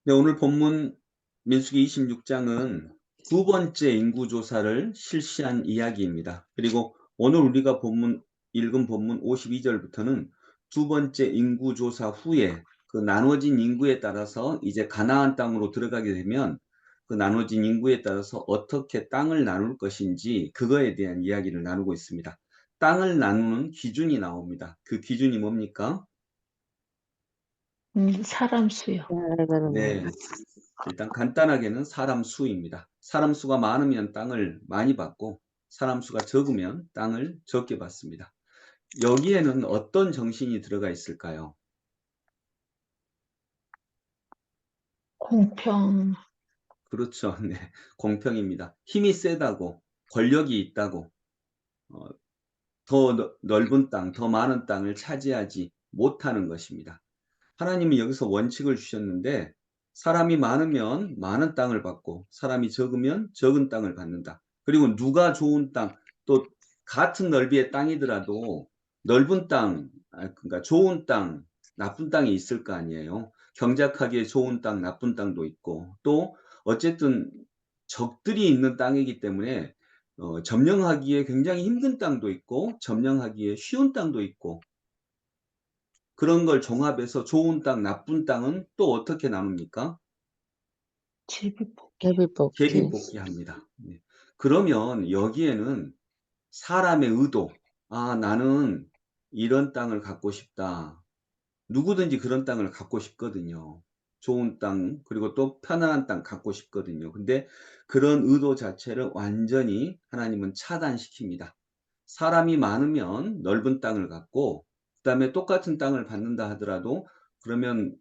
네, 오늘 본문 민수기 26장은 두 번째 인구조사를 실시한 이야기입니다. 그리고 오늘 우리가 읽은 본문 52절부터는 두 번째 인구조사 후에 그 나눠진 인구에 따라서 이제 가나안 땅으로 들어가게 되면 그 나눠진 인구에 따라서 어떻게 땅을 나눌 것인지 그거에 대한 이야기를 나누고 있습니다. 땅을 나누는 기준이 나옵니다. 그 기준이 뭡니까? 사람 수요. 네. 일단 간단하게는 사람 수입니다. 사람 수가 많으면 땅을 많이 받고 사람 수가 적으면 땅을 적게 받습니다. 여기에는 어떤 정신이 들어가 있을까요? 공평. 그렇죠. 네. 공평입니다. 힘이 세다고 권력이 있다고 더 넓은 땅, 더 많은 땅을 차지하지 못하는 것입니다. 하나님이 여기서 원칙을 주셨는데 사람이 많으면 많은 땅을 받고 사람이 적으면 적은 땅을 받는다. 그리고 누가 좋은 땅, 또 같은 넓이의 땅이더라도 넓은 땅, 그러니까 좋은 땅, 나쁜 땅이 있을 거 아니에요. 경작하기에 좋은 땅, 나쁜 땅도 있고 또 어쨌든 적들이 있는 땅이기 때문에 점령하기에 굉장히 힘든 땅도 있고 점령하기에 쉬운 땅도 있고 그런 걸 종합해서 좋은 땅, 나쁜 땅은 또 어떻게 나눕니까? 제비뽑기. 제비뽑기합니다. 네. 그러면 여기에는 사람의 의도, 나는 이런 땅을 갖고 싶다. 누구든지 그런 땅을 갖고 싶거든요. 좋은 땅, 그리고 또 편안한 땅 갖고 싶거든요. 근데 그런 의도 자체를 완전히 하나님은 차단시킵니다. 사람이 많으면 넓은 땅을 갖고, 그 다음에 똑같은 땅을 받는다 하더라도, 그러면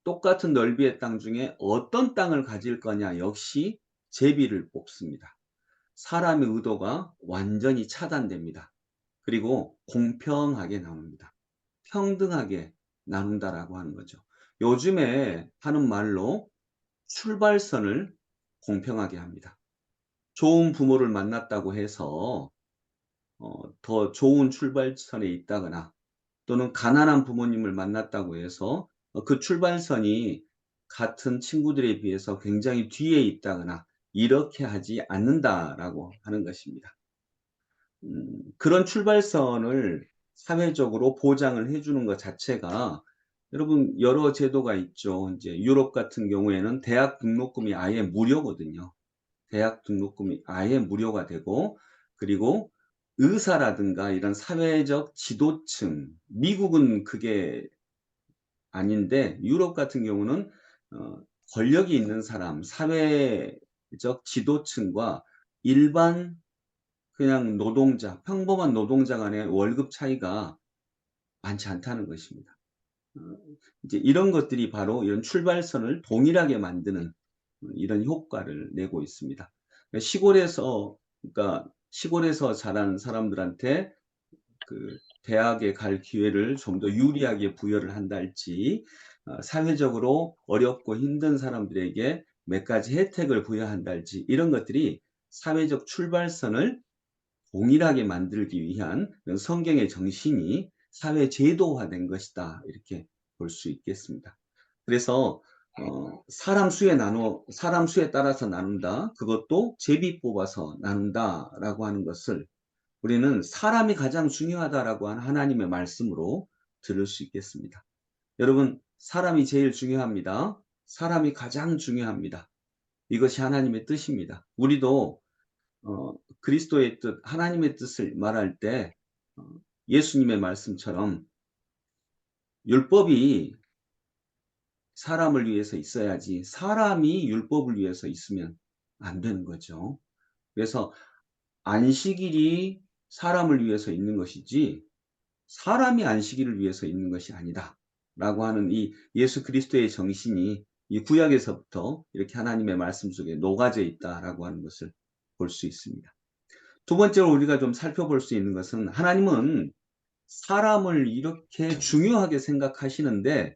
똑같은 넓이의 땅 중에 어떤 땅을 가질 거냐 역시 제비를 뽑습니다. 사람의 의도가 완전히 차단됩니다. 그리고 공평하게 나눕니다. 평등하게 나눈다라고 하는 거죠. 요즘에 하는 말로 출발선을 공평하게 합니다. 좋은 부모를 만났다고 해서 더 좋은 출발선에 있다거나 또는 가난한 부모님을 만났다고 해서 그 출발선이 같은 친구들에 비해서 굉장히 뒤에 있다거나 이렇게 하지 않는다라고 하는 것입니다. 그런 출발선을 사회적으로 보장을 해주는 것 자체가 여러분 여러 제도가 있죠. 이제 유럽 같은 경우에는 대학 등록금이 아예 무료거든요. 대학 등록금이 아예 무료가 되고 그리고 의사라든가 이런 사회적 지도층, 미국은 그게 아닌데 유럽 같은 경우는 권력이 있는 사람, 사회적 지도층과 일반 그냥 노동자, 평범한 노동자 간의 월급 차이가 많지 않다는 것입니다. 어, 이제 이런 것들이 바로 이런 출발선을 동일하게 만드는 이런 효과를 내고 있습니다. 그러니까 시골에서 자란 사람들한테 그 대학에 갈 기회를 좀 더 유리하게 부여를 한달지, 사회적으로 어렵고 힘든 사람들에게 몇 가지 혜택을 부여한달지, 이런 것들이 사회적 출발선을 동일하게 만들기 위한 성경의 정신이 사회 제도화된 것이다. 이렇게 볼 수 있겠습니다. 그래서 사람 수에 따라서 나눈다. 그것도 제비 뽑아서 나눈다라고 하는 것을 우리는 사람이 가장 중요하다라고 하는 하나님의 말씀으로 들을 수 있겠습니다. 여러분, 사람이 제일 중요합니다. 사람이 가장 중요합니다. 이것이 하나님의 뜻입니다. 우리도 그리스도의 뜻, 하나님의 뜻을 말할 때 어, 예수님의 말씀처럼 율법이 사람을 위해서 있어야지 사람이 율법을 위해서 있으면 안 되는 거죠. 그래서 안식일이 사람을 위해서 있는 것이지 사람이 안식일을 위해서 있는 것이 아니다. 라고 하는 이 예수 그리스도의 정신이 이 구약에서부터 이렇게 하나님의 말씀 속에 녹아져 있다라고 하는 것을 볼 수 있습니다. 두 번째로 우리가 좀 살펴볼 수 있는 것은 하나님은 사람을 이렇게 중요하게 생각하시는데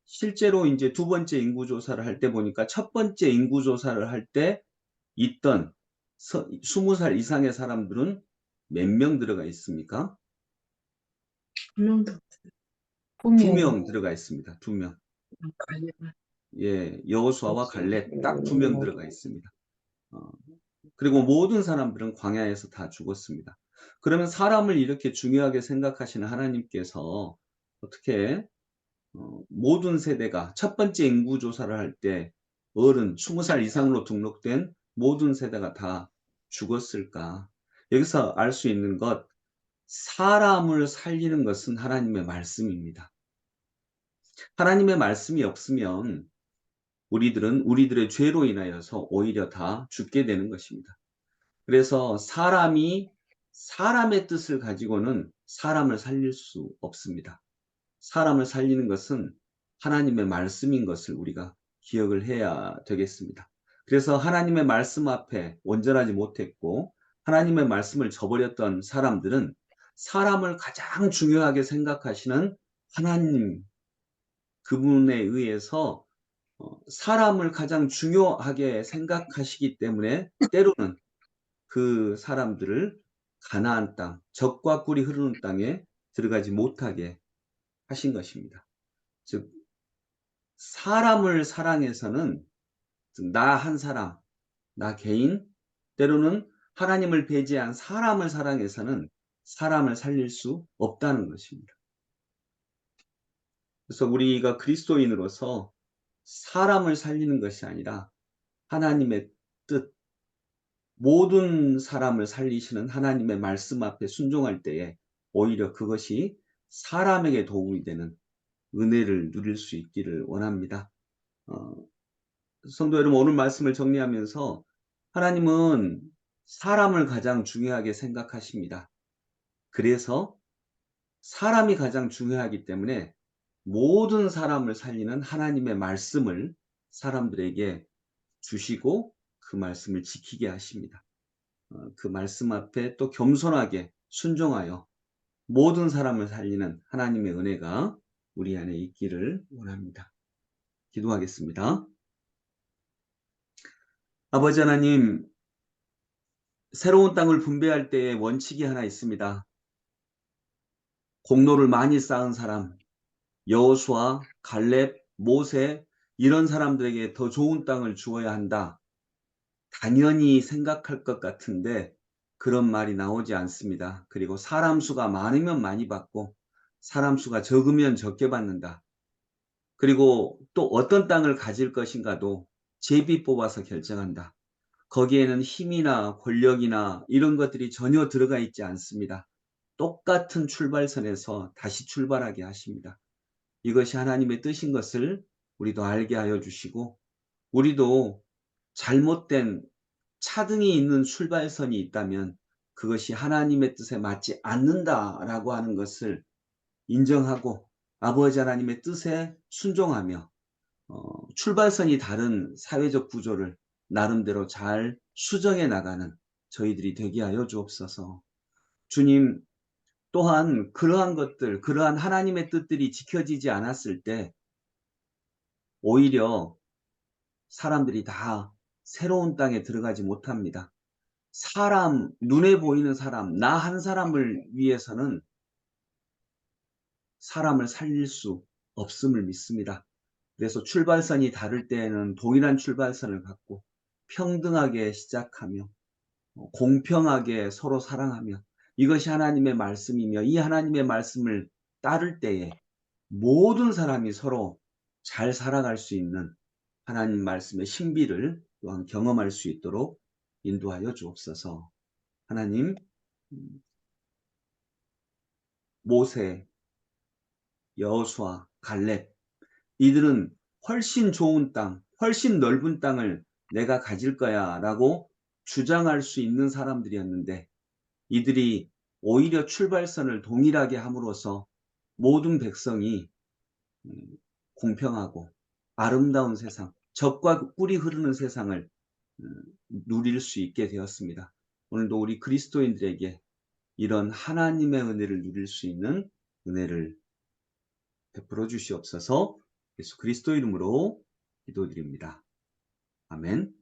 실제로 이제 두 번째 인구조사를 할 때 보니까 첫 번째 인구조사를 할 때 있던 20살 이상의 사람들은 몇 명 들어가 있습니까? 2명. 2명 들어가 있습니다. 2명. 예, 여호수아와 그렇죠. 갈렙 딱 두 명 들어가 있습니다. 어, 그리고 모든 사람들은 광야에서 다 죽었습니다. 그러면 사람을 이렇게 중요하게 생각하시는 하나님께서 어떻게 모든 세대가 첫 번째 인구 조사를 할 때 어른 20살 이상으로 등록된 모든 세대가 다 죽었을까? 여기서 알 수 있는 것, 사람을 살리는 것은 하나님의 말씀입니다. 하나님의 말씀이 없으면 우리들은 우리들의 죄로 인하여서 오히려 다 죽게 되는 것입니다. 그래서 사람이 사람의 뜻을 가지고는 사람을 살릴 수 없습니다. 사람을 살리는 것은 하나님의 말씀인 것을 우리가 기억을 해야 되겠습니다. 그래서 하나님의 말씀 앞에 온전하지 못했고 하나님의 말씀을 저버렸던 사람들은 사람을 가장 중요하게 생각하시는 하나님, 그분에 의해서 사람을 가장 중요하게 생각하시기 때문에 때로는 그 사람들을 가나안 땅, 젖과 꿀이 흐르는 땅에 들어가지 못하게 하신 것입니다. 즉 사람을 사랑해서는 나 한 사람, 나 개인, 때로는 하나님을 배제한 사람을 사랑해서는 사람을 살릴 수 없다는 것입니다. 그래서 우리가 그리스도인으로서 사람을 살리는 것이 아니라 하나님의 뜻, 모든 사람을 살리시는 하나님의 말씀 앞에 순종할 때에 오히려 그것이 사람에게 도움이 되는 은혜를 누릴 수 있기를 원합니다. 어, 성도 여러분, 오늘 말씀을 정리하면서 하나님은 사람을 가장 중요하게 생각하십니다. 그래서 사람이 가장 중요하기 때문에 모든 사람을 살리는 하나님의 말씀을 사람들에게 주시고 그 말씀을 지키게 하십니다. 그 말씀 앞에 또 겸손하게 순종하여 모든 사람을 살리는 하나님의 은혜가 우리 안에 있기를 원합니다. 기도하겠습니다. 아버지 하나님, 새로운 땅을 분배할 때의 원칙이 하나 있습니다. 공로를 많이 쌓은 사람, 여호수아, 갈렙, 모세 이런 사람들에게 더 좋은 땅을 주어야 한다. 당연히 생각할 것 같은데 그런 말이 나오지 않습니다. 그리고 사람 수가 많으면 많이 받고 사람 수가 적으면 적게 받는다. 그리고 또 어떤 땅을 가질 것인가도 제비 뽑아서 결정한다. 거기에는 힘이나 권력이나 이런 것들이 전혀 들어가 있지 않습니다. 똑같은 출발선에서 다시 출발하게 하십니다. 이것이 하나님의 뜻인 것을 우리도 알게 하여 주시고 우리도 잘못된 차등이 있는 출발선이 있다면 그것이 하나님의 뜻에 맞지 않는다라고 하는 것을 인정하고 아버지 하나님의 뜻에 순종하며 출발선이 다른 사회적 구조를 나름대로 잘 수정해 나가는 저희들이 되게 하여 주옵소서. 주님, 또한 그러한 것들, 그러한 하나님의 뜻들이 지켜지지 않았을 때 오히려 사람들이 다 새로운 땅에 들어가지 못합니다. 사람, 눈에 보이는 사람, 나 한 사람을 위해서는 사람을 살릴 수 없음을 믿습니다. 그래서 출발선이 다를 때에는 동일한 출발선을 갖고 평등하게 시작하며 공평하게 서로 사랑하며 이것이 하나님의 말씀이며 이 하나님의 말씀을 따를 때에 모든 사람이 서로 잘 살아갈 수 있는 하나님 말씀의 신비를 또한 경험할 수 있도록 인도하여 주옵소서. 하나님, 모세, 여호수아, 갈렙 이들은 훨씬 좋은 땅, 훨씬 넓은 땅을 내가 가질 거야 라고 주장할 수 있는 사람들이었는데 이들이 오히려 출발선을 동일하게 함으로써 모든 백성이 공평하고 아름다운 세상, 젖과 꿀이 흐르는 세상을 누릴 수 있게 되었습니다. 오늘도 우리 그리스도인들에게 이런 하나님의 은혜를 누릴 수 있는 은혜를 베풀어 주시옵소서. 예수 그리스도 이름으로 기도드립니다. 아멘.